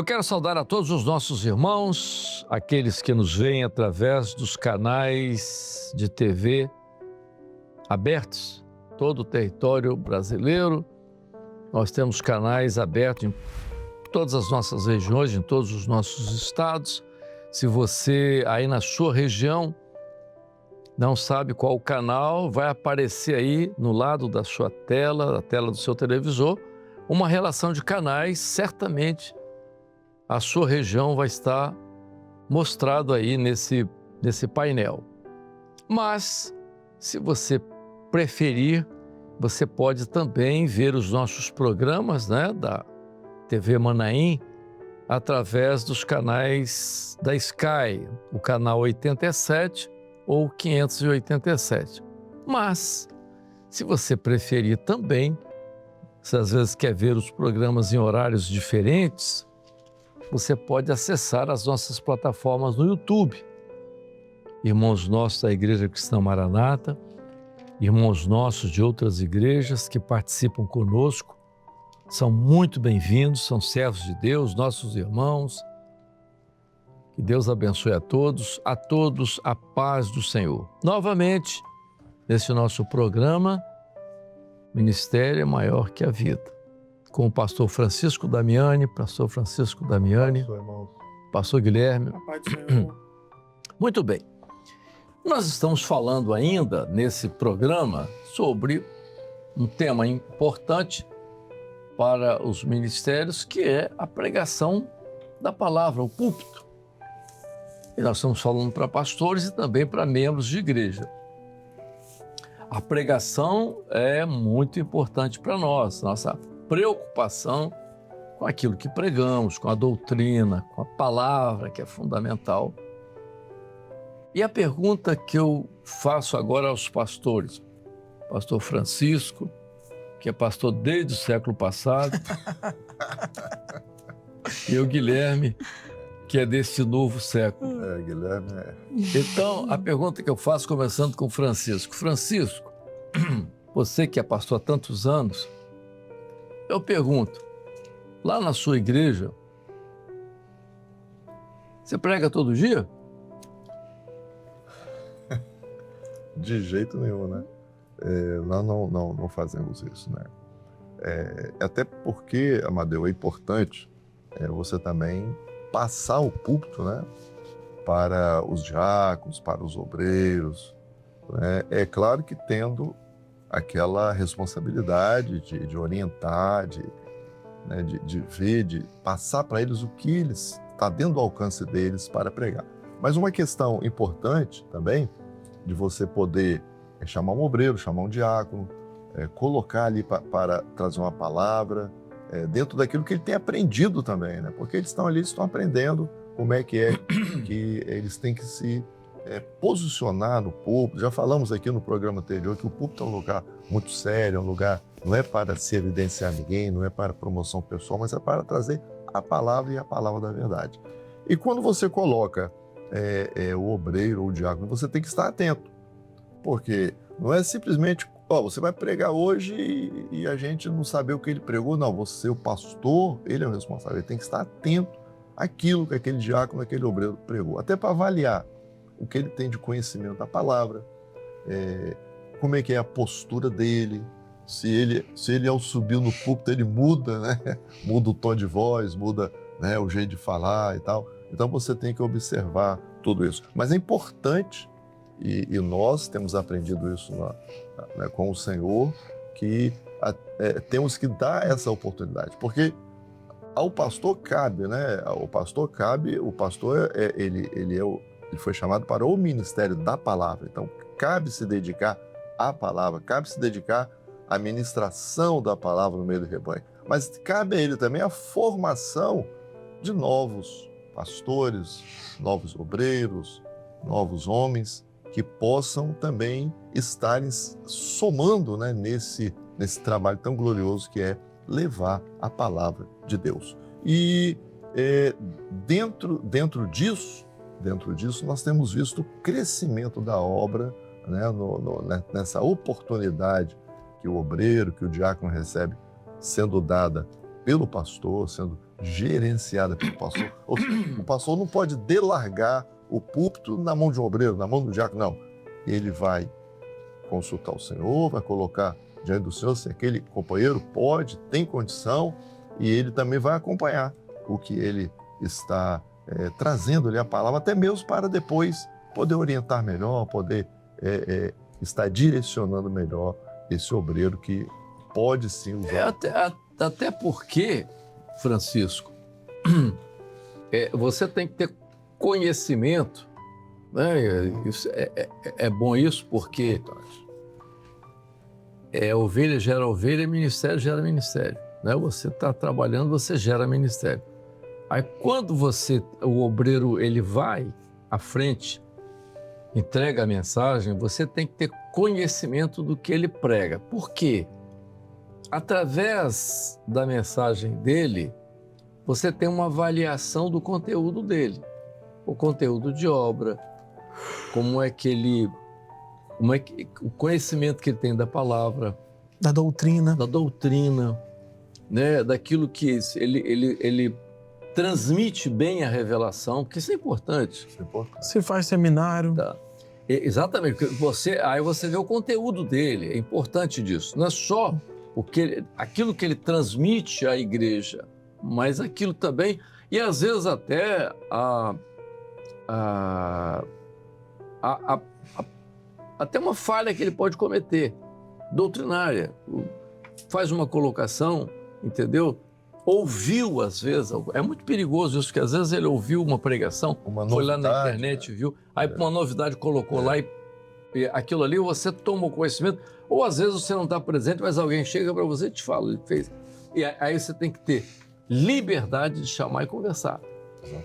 Eu quero saudar a todos os nossos irmãos, aqueles que nos veem através dos canais de TV abertos, todo o território brasileiro. Nós temos canais abertos em todas as nossas regiões, em todos os nossos estados. Se você aí na sua região não sabe qual o canal, vai aparecer aí no lado da sua tela, da tela do seu televisor, uma relação de canais. Certamente a sua região vai estar mostrado aí nesse painel. Mas, se você preferir, você pode também ver os nossos programas, da TV Manaim, através dos canais da Sky, o canal 87 ou 587. Mas, se você preferir também, se às vezes quer ver os programas em horários diferentes, você pode acessar as nossas plataformas no YouTube. Irmãos nossos da Igreja Cristã Maranata, irmãos nossos de outras igrejas que participam conosco, são muito bem-vindos, são servos de Deus, nossos irmãos. Que Deus abençoe a todos a paz do Senhor. Novamente, nesse nosso programa, Ministério é Maior que a Vida, com o pastor Francisco Damiani, pastor Guilherme. Muito bem. Nós estamos falando ainda nesse programa sobre um tema importante para os ministérios, que é a pregação da palavra, o púlpito. E nós estamos falando para pastores e também para membros de igreja. A pregação é muito importante para nós, nossa preocupação com aquilo que pregamos, com a doutrina, com a palavra, que é fundamental. E a pergunta que eu faço agora aos pastores, pastor Francisco, que é pastor desde o século passado, e o Guilherme, que é desse novo século. Guilherme Então, a pergunta que eu faço, começando com Francisco. Francisco, você que é pastor há tantos anos, eu pergunto, lá na sua igreja, você prega todo dia? De jeito nenhum, né? Nós não fazemos isso, né? Até porque, Amadeu, é importante você também passar o púlpito, né, para os diáconos, para os obreiros. Né? É claro que tendo aquela responsabilidade de orientar, de ver, de passar para eles o que está dentro do alcance deles para pregar. Mas uma questão importante também, de você poder chamar um obreiro, chamar um diácono, colocar ali para trazer uma palavra, dentro daquilo que ele tem aprendido também, né? Porque eles estão ali, estão aprendendo como é que eles têm que se posicionar no púlpito. Já falamos aqui no programa anterior que o púlpito é um lugar muito sério, é um lugar, não é para se evidenciar ninguém, não é para promoção pessoal, mas é para trazer a palavra e a palavra da verdade. E quando você coloca o obreiro ou o diácono, você tem que estar atento, porque não é simplesmente você vai pregar hoje e a gente não saber o que ele pregou. Não, você, o pastor, ele é o responsável. Ele tem que estar atento àquilo que aquele diácono, aquele obreiro pregou. Até para avaliar o que ele tem de conhecimento da palavra, como é que é a postura dele, se ele ao subir no púlpito, ele muda, né? Muda o tom de voz, muda, né, o jeito de falar e tal. Então você tem que observar tudo isso. Mas é importante, e nós temos aprendido isso com o Senhor, que temos que dar essa oportunidade, porque ao pastor cabe, né? O pastor ele foi chamado para o ministério da palavra. Então cabe se dedicar à palavra, cabe se dedicar à ministração da palavra no meio do rebanho, mas cabe a ele também a formação de novos pastores, novos obreiros, novos homens, que possam também estarem somando, né, nesse trabalho tão glorioso que é levar a palavra de Deus. E dentro disso nós temos visto o crescimento da obra, né, nessa oportunidade que o obreiro, que o diácono recebe, sendo dada pelo pastor, sendo gerenciada pelo pastor. Ou seja, o pastor não pode delargar o púlpito na mão de um obreiro, na mão do diácono, não. Ele vai consultar o Senhor, vai colocar diante do Senhor se aquele companheiro pode, tem condição, e ele também vai acompanhar o que ele está trazendo ali a palavra, até mesmo para depois poder orientar melhor, poder estar direcionando melhor esse obreiro que pode sim usar. Até porque, Francisco, você tem que ter conhecimento, né? Isso é bom isso, porque ovelha gera ovelha, ministério gera ministério. Né? Você está trabalhando, você gera ministério. Aí quando o obreiro ele vai à frente, entrega a mensagem, você tem que ter conhecimento do que ele prega. Por quê? Através da mensagem dele, você tem uma avaliação do conteúdo dele. O conteúdo de obra, o conhecimento que ele tem da palavra, da doutrina, né? Daquilo que ele transmite bem a revelação, porque isso é importante. Se faz seminário. Tá. Exatamente, porque aí você vê o conteúdo dele, é importante disso. Não é só aquilo que ele transmite à igreja, mas aquilo também, e às vezes até até uma falha que ele pode cometer, doutrinária. Faz uma colocação, entendeu? Ouviu, às vezes, é muito perigoso isso, porque às vezes ele ouviu uma pregação, foi lá na internet, viu, aí uma novidade colocou lá e aquilo ali você toma o conhecimento, ou às vezes você não está presente, mas alguém chega para você e te fala, ele fez. E aí você tem que ter liberdade de chamar e conversar.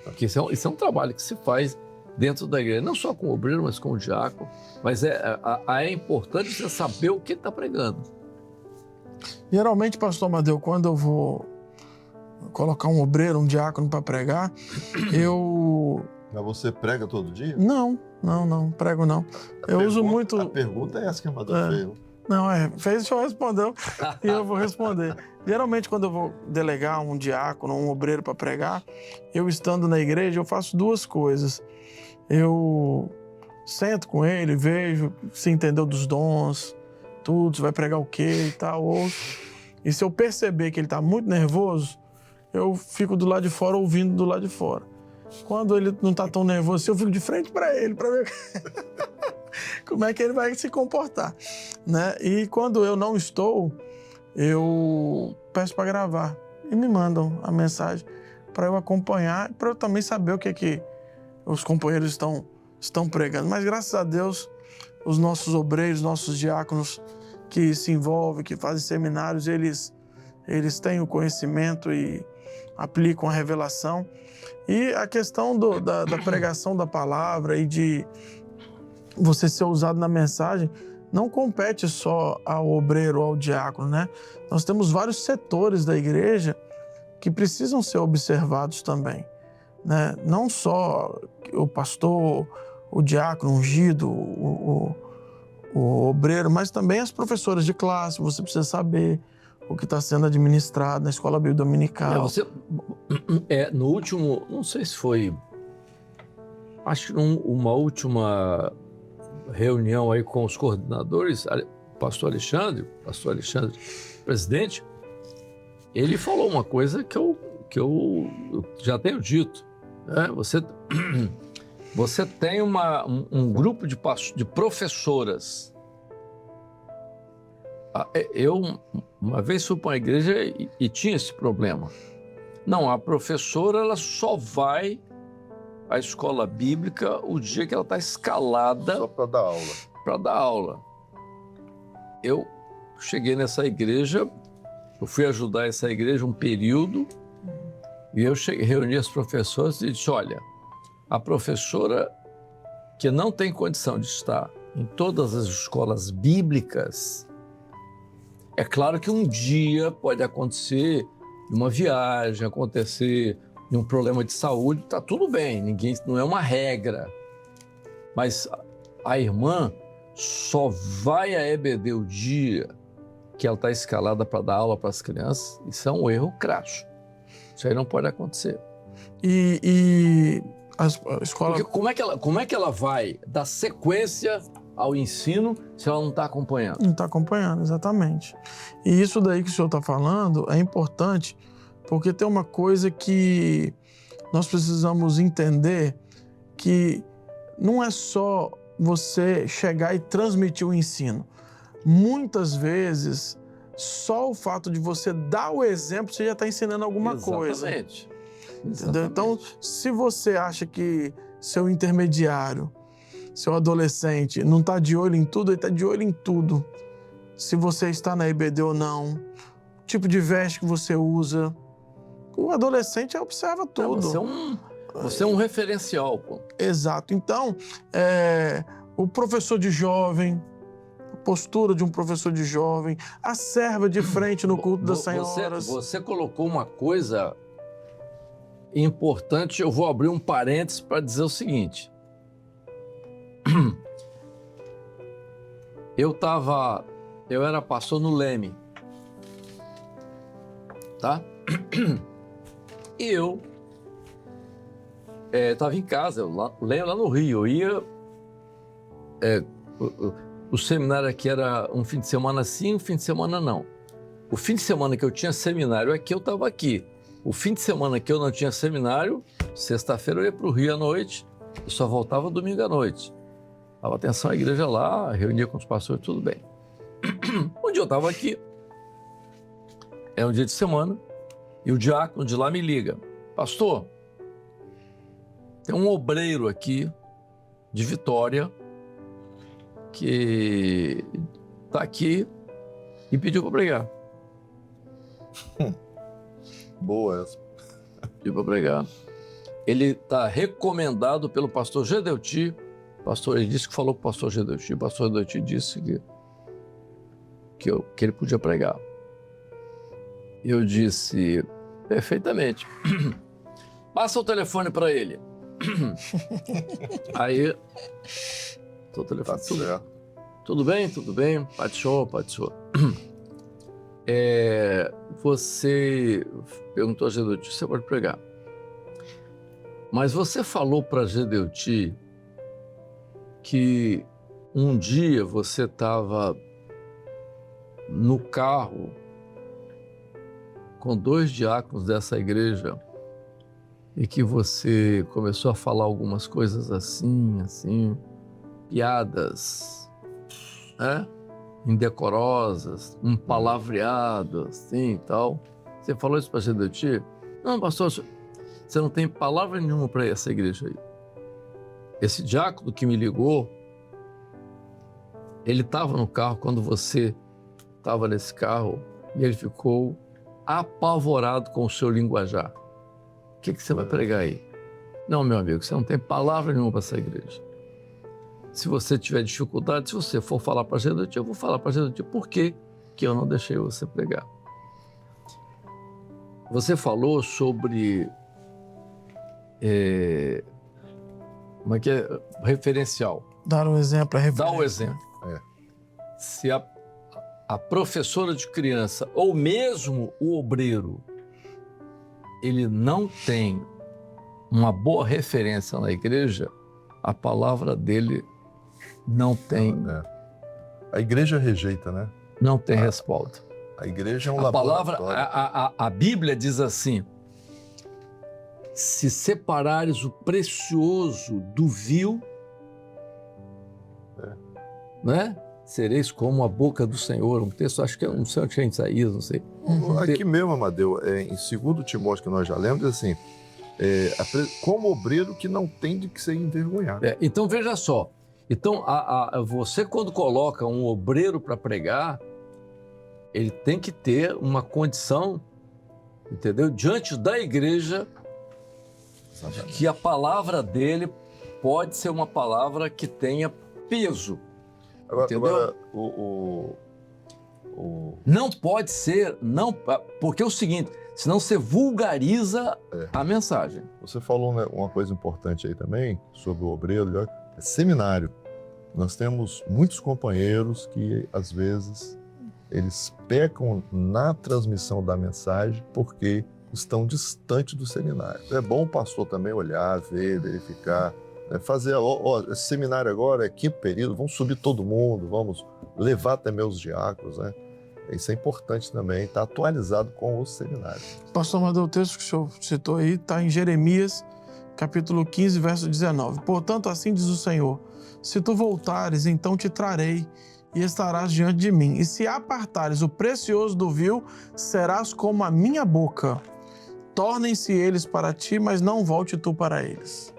Porque isso é um trabalho que se faz dentro da igreja, não só com o obreiro, mas com o diácono, mas é importante você saber o que está pregando. Geralmente, pastor Amadeu, quando eu vou colocar um obreiro, um diácono para pregar, Mas você prega todo dia? Não, prego não. Uso muito... A pergunta é essa que a Amadeu fez. Não, fez, o senhor respondeu e eu vou responder. Geralmente, quando eu vou delegar um diácono, um obreiro para pregar, eu estando na igreja, eu faço duas coisas. Eu sento com ele, vejo se entendeu dos dons, tudo, se vai pregar o quê e tal, ouço. E se eu perceber que ele está muito nervoso, eu fico do lado de fora, ouvindo do lado de fora. Quando ele não está tão nervoso, eu fico de frente para ele, para ver como é que ele vai se comportar, né? E quando eu não estou, eu peço para gravar e me mandam a mensagem para eu acompanhar, para eu também saber o que os companheiros estão pregando. Mas graças a Deus, os nossos obreiros, nossos diáconos que se envolvem, que fazem seminários, eles têm o conhecimento e aplicam a revelação. E a questão da pregação da palavra e de você ser usado na mensagem não compete só ao obreiro ou ao diácono, né? Nós temos vários setores da igreja que precisam ser observados também, né? Não só o pastor, o diácono ungido, o obreiro, mas também as professoras de classe. Você precisa saber o que está sendo administrado na escola bíblica dominical. No último, não sei se foi, acho que uma última reunião aí com os coordenadores, pastor Alexandre, presidente, ele falou uma coisa que eu já tenho dito, né? Você tem um grupo de professoras. Eu, uma vez fui para uma igreja e tinha esse problema. Não, a professora ela só vai à escola bíblica o dia que ela está escalada... Só para dar aula. Para dar aula. Eu cheguei nessa igreja, eu fui ajudar essa igreja um período, e eu reuni as professoras e disse, olha, a professora que não tem condição de estar em todas as escolas bíblicas, é claro que um dia pode acontecer uma viagem, acontecer um problema de saúde, está tudo bem, não é uma regra. Mas a irmã só vai à EBD o dia que ela está escalada para dar aula para as crianças, isso é um erro crasso. Isso aí não pode acontecer. E a escola... Porque como é que ela vai dar sequência ao ensino se ela não está acompanhando? Não está acompanhando, exatamente. E isso daí que o senhor está falando é importante, porque tem uma coisa que nós precisamos entender, que não é só você chegar e transmitir o ensino. Muitas vezes, só o fato de você dar o exemplo, você já está ensinando alguma coisa. Exatamente. Então, se você acha que seu intermediário, seu adolescente, não está de olho em tudo, ele está de olho em tudo. Se você está na EBD ou não, o tipo de veste que você usa. O adolescente observa tudo. Você é um referencial, pô. Exato. Então, o professor de jovem, a postura de um professor de jovem, a serva de frente no culto das senhoras. Você colocou uma coisa importante, eu vou abrir um parênteses para dizer o seguinte. Eu era pastor no Leme, tá? E eu estava em casa, Leme lá no Rio, eu ia... O seminário aqui era um fim de semana sim, um fim de semana não. O fim de semana que eu tinha seminário aqui, eu estava aqui. O fim de semana que eu não tinha seminário, sexta-feira eu ia para o Rio à noite e só voltava domingo à noite. Dava atenção à igreja lá, reunia com os pastores, tudo bem. Um dia eu estava aqui, é um dia de semana, e o diácono de lá me liga. Pastor, tem um obreiro aqui de Vitória que está aqui e pediu para pregar. Boa essa. Pediu para pregar. Ele está recomendado pelo pastor Gedeuti. Ele disse que falou com o pastor Gedeuti. O pastor Gedeuti disse que ele podia pregar. Eu disse, perfeitamente. Passa o telefone para ele. Aí, o telefone. Tá certo. Tudo bem? Tudo bem? Pode show. Você perguntou a Gedeuti, você pode pregar. Mas você falou para Gedeuti que um dia você estava no carro com 2 diáconos dessa igreja e que você começou a falar algumas coisas assim, piadas, né? Indecorosas, um palavreado, assim e tal. Você falou isso para Gedeuti? Não, pastor, você não tem palavra nenhuma para essa igreja aí. Esse diácono que me ligou, ele estava no carro quando você estava nesse carro e ele ficou apavorado com o seu linguajar. O que você vai pregar aí? Não, meu amigo, você não tem palavra nenhuma para essa igreja. Se você tiver dificuldade, se você for falar para a Gedeuti, eu vou falar para a Gedeuti por que eu não deixei você pregar. Você falou sobre... como é que é? Referencial. Dar um exemplo, Dar o exemplo. Se a professora de criança ou mesmo o obreiro, ele não tem uma boa referência na igreja, a palavra dele não tem... A igreja rejeita, né? Não tem respaldo. A igreja é um laboratório. laboratório. A Bíblia diz assim, se separares o precioso do vil, né? Sereis como a boca do Senhor. Um texto, acho que é um Senhor de Isaías, não sei. Aqui mesmo, Amadeu, em 2 Timóteo, que nós já lemos, diz assim, como obreiro que não tem de que ser envergonhado. Então, veja só. Então, você quando coloca um obreiro para pregar, ele tem que ter uma condição, entendeu? Diante da igreja, que a palavra dele pode ser uma palavra que tenha peso. Agora não pode ser, não, porque é o seguinte, senão você vulgariza a mensagem. Você falou, né, uma coisa importante aí também, sobre o obreiro, seminário. Nós temos muitos companheiros que, às vezes, eles pecam na transmissão da mensagem porque estão distantes do seminário. É bom o pastor também olhar, ver, verificar, né? Fazer, esse seminário agora é 5º período, vamos subir todo mundo, vamos levar até meus diáconos, né? Isso é importante também, estar atualizado com o seminário. Pastor Amadeu, o texto que o senhor citou aí está em Jeremias, capítulo 15, verso 19. Portanto, assim diz o Senhor, se tu voltares, então te trarei e estarás diante de mim. E se apartares o precioso do vil, serás como a minha boca. Tornem-se eles para ti, mas não volte tu para eles.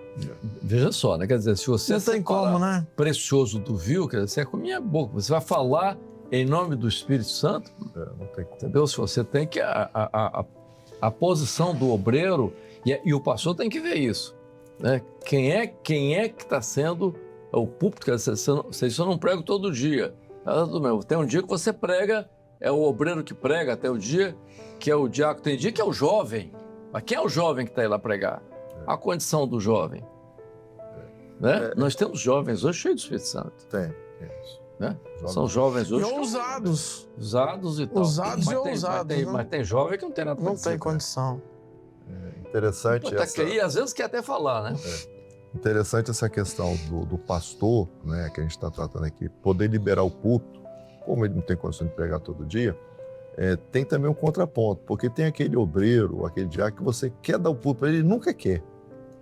Veja só, né? Quer dizer, se você não tem como, né? precioso do vil, quer dizer, você é com a minha boca. Você vai falar em nome do Espírito Santo, não tem como. Entendeu? Se você tem que... A posição do obreiro, e o pastor tem que ver isso, né? Quem é que está sendo o púlpito? Quer dizer, você não prega todo dia. Tem um dia que você prega, é o obreiro que prega, até o dia que é o diácono. Tem dia que é o jovem. Mas quem é o jovem que está aí lá pregar? A condição do jovem. Né? Nós temos jovens hoje cheios do Espírito Santo. Tem. Né? São jovens hoje. E ousados. Ousados e tal. Ousados e ousados. Mas tem jovem que não tem nada para dizer. Não tem condição. Interessante E às vezes quer até falar, né? Interessante essa questão do pastor, né, que a gente está tratando aqui, poder liberar o púlpito, como ele não tem condição de pregar todo dia, tem também um contraponto, porque tem aquele obreiro, aquele diácono que você quer dar o púlpito para ele, ele nunca quer.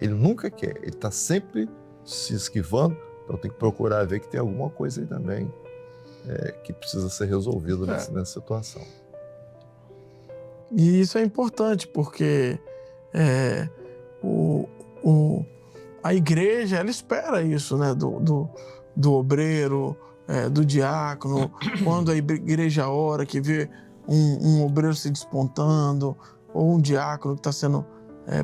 Ele está sempre se esquivando, então tem que procurar ver que tem alguma coisa aí também que precisa ser resolvida nessa situação. E isso é importante, porque a igreja, ela espera isso, né, do obreiro, do diácono, quando a igreja ora, que vê um obreiro se despontando, ou um diácono que está sendo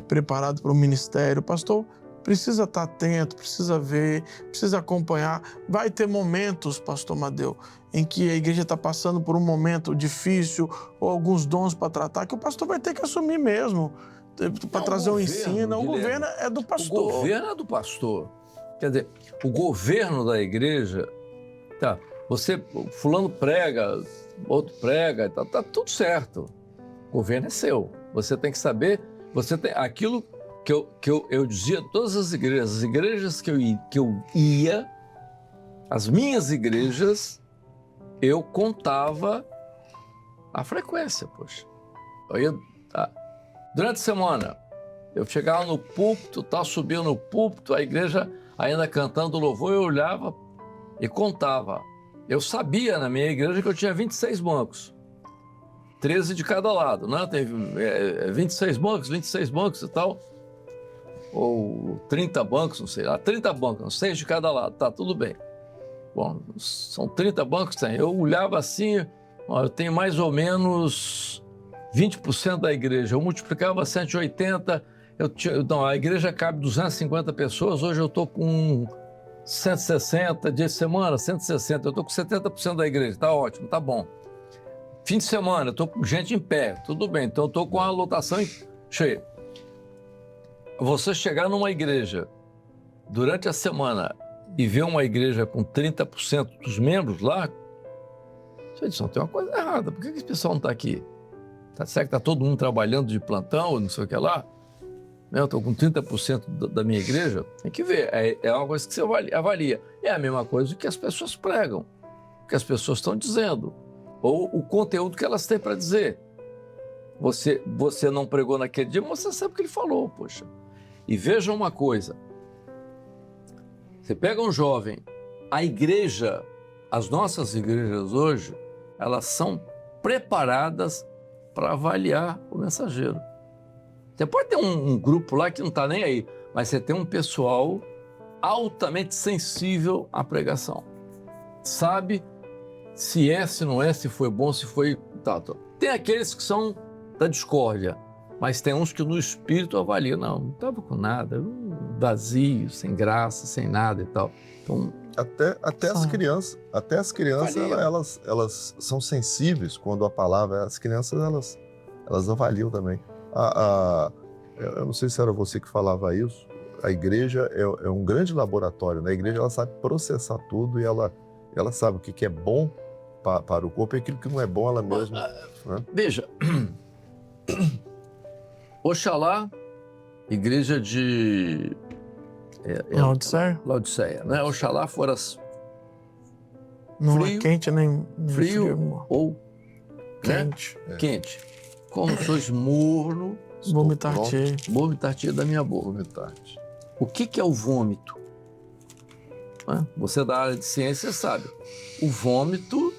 preparado para o ministério. O pastor precisa estar atento, precisa ver, precisa acompanhar. Vai ter momentos, pastor Amadeu, em que a igreja está passando por um momento difícil, ou alguns dons para tratar, que o pastor vai ter que assumir mesmo, para trazer um ensino. O governo é do pastor. O governo é do pastor. Quer dizer, o governo da igreja, fulano prega, outro prega, tá tudo certo. O governo é seu. Você tem que saber, aquilo que eu dizia a todas as igrejas que eu ia, as minhas igrejas, eu contava a frequência, poxa. Eu ia, durante a semana, eu chegava no púlpito, subia no púlpito, a igreja ainda cantando louvor, eu olhava e contava. Eu sabia na minha igreja que eu tinha 26 bancos, 13 de cada lado, né? Tem 26 bancos e tal, ou 30 bancos, não sei lá, 30 bancos, 6 de cada lado, tá, tudo bem. Bom, são 30 bancos, tem. Eu olhava assim, eu tenho mais ou menos 20% da igreja, eu multiplicava 180, a igreja cabe 250 pessoas, hoje eu estou com 160 dias de semana, 160, eu estou com 70% da igreja, tá ótimo, tá bom. Fim de semana, eu estou com gente em pé, tudo bem, então eu estou com a lotação cheia. Você chegar numa igreja durante a semana e ver uma igreja com 30% dos membros lá, você diz, tem uma coisa errada, por que esse pessoal não está aqui? Será que está todo mundo trabalhando de plantão, não sei o que lá? Eu estou com 30% da minha igreja, tem que ver, é uma coisa que você avalia. É a mesma coisa que as pessoas pregam, que as pessoas estão dizendo, ou o conteúdo que elas têm para dizer. Você não pregou naquele dia, mas você sabe o que ele falou, poxa. E veja uma coisa, você pega um jovem, a igreja, as nossas igrejas hoje, elas são preparadas para avaliar o mensageiro. Você pode ter um grupo lá que não está nem aí, mas você tem um pessoal altamente sensível à pregação. Sabe se se não é, se foi bom, se foi... Tem aqueles que são da discórdia, mas tem uns que no espírito avaliam. Não estava com nada, vazio, sem graça, sem nada e tal. Então, até as crianças, elas são sensíveis quando a palavra... As crianças, elas avaliam também. Eu não sei se era você que falava isso, a igreja é um grande laboratório, né? A igreja ela sabe processar tudo e ela sabe o que é bom para o corpo e aquilo que não é bom ela mesma. Né? Veja, Oxalá, igreja de Laodiceia? Laodiceia, né? Oxalá foras Não frio, é quente nem frio frio. ou Quente. quente. Como sois morno, Vomitar-te. vomitar-te da minha boca. Vomitar-te. O que é o vômito? Você da área de ciência sabe. O vômito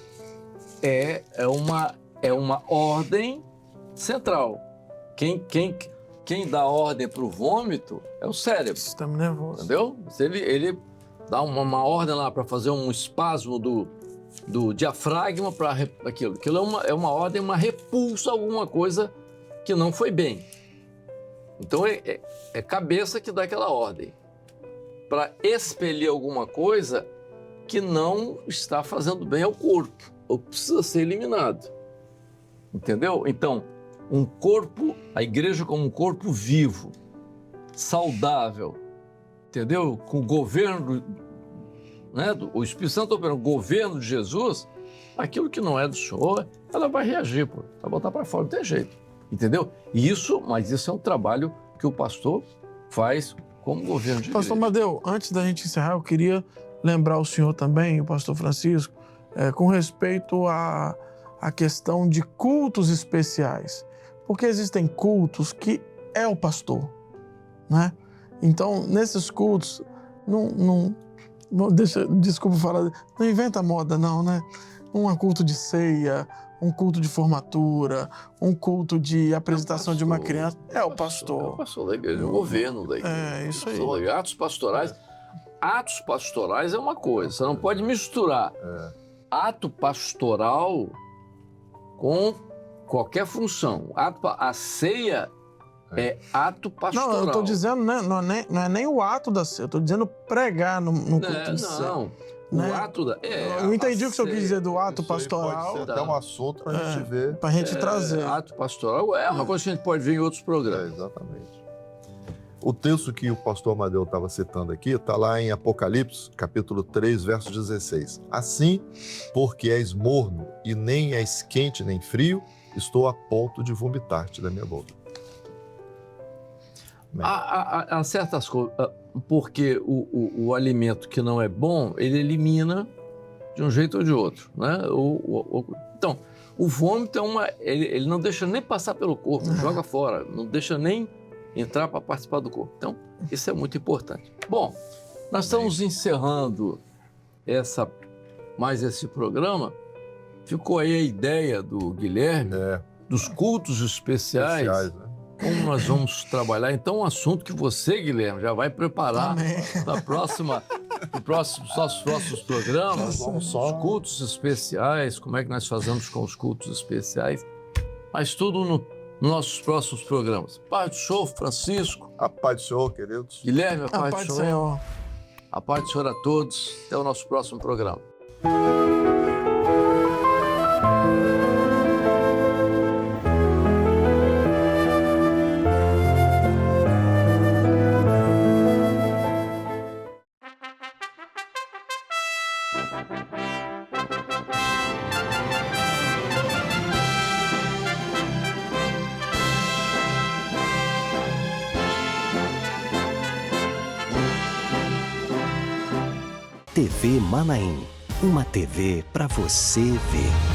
é uma ordem central. Quem dá ordem para o vômito é o cérebro, Sistema nervoso. entendeu? Se ele dá uma ordem lá para fazer um espasmo do diafragma para aquilo. Aquilo é uma ordem, uma repulsa a alguma coisa que não foi bem. Então é cabeça que dá aquela ordem para expelir alguma coisa que não está fazendo bem ao corpo ou precisa ser eliminado. Entendeu? Então, um corpo, a igreja como um corpo vivo, saudável, entendeu? Com o governo, né? O Espírito Santo operando, o governo de Jesus, aquilo que não é do Senhor, ela vai reagir, vai botar para fora, não tem jeito, entendeu? Mas isso é um trabalho que o pastor faz como governo de Pastor igreja. Amadeu, antes da gente encerrar, eu queria lembrar o senhor também, o pastor Francisco, com respeito à questão de cultos especiais. Porque existem cultos que é o pastor, né? Então, nesses cultos, desculpa falar, não inventa moda não, né? Um culto de ceia, um culto de formatura, um culto de apresentação de uma criança, é o pastor. É o pastor da igreja, o governo da igreja. É, isso aí. Atos pastorais. Atos pastorais é uma coisa, você não pode misturar ato pastoral com qualquer função. A ceia é ato pastoral. Não, eu estou dizendo, né, não é nem o ato da ceia, eu estou dizendo pregar no culto de ceia. Não, né? o ato da... Eu entendi o que o senhor quis dizer do ato Isso aí pastoral. pode ser até um assunto para a gente ver. Para a gente trazer. Ato pastoral é uma coisa que a gente pode ver em outros programas. Exatamente. O texto que o pastor Amadeu estava citando aqui está lá em Apocalipse, capítulo 3, verso 16. Assim, porque és morno e nem és quente nem frio, estou a ponto de vomitar-te da minha boca. Há certas coisas, porque o alimento que não é bom, ele elimina de um jeito ou de outro, né? Então, o vômito ele não deixa nem passar pelo corpo, joga fora, não deixa nem entrar para participar do corpo. Então, isso é muito importante. Bom, nós estamos encerrando mais esse programa. Ficou aí a ideia do Guilherme, dos cultos especiais, né? como nós vamos trabalhar. Então, um assunto que você, Guilherme, já vai preparar para os nossos próximos programas. Os cultos especiais, como é que nós fazemos com os cultos especiais. Mas tudo nos nossos próximos programas. Paz do Senhor, Francisco. A paz do Senhor, queridos. Guilherme, a A paz paz do do Senhor. Senhor. A paz do Senhor a todos. Até o nosso próximo programa. TV Manaim, uma TV para você ver.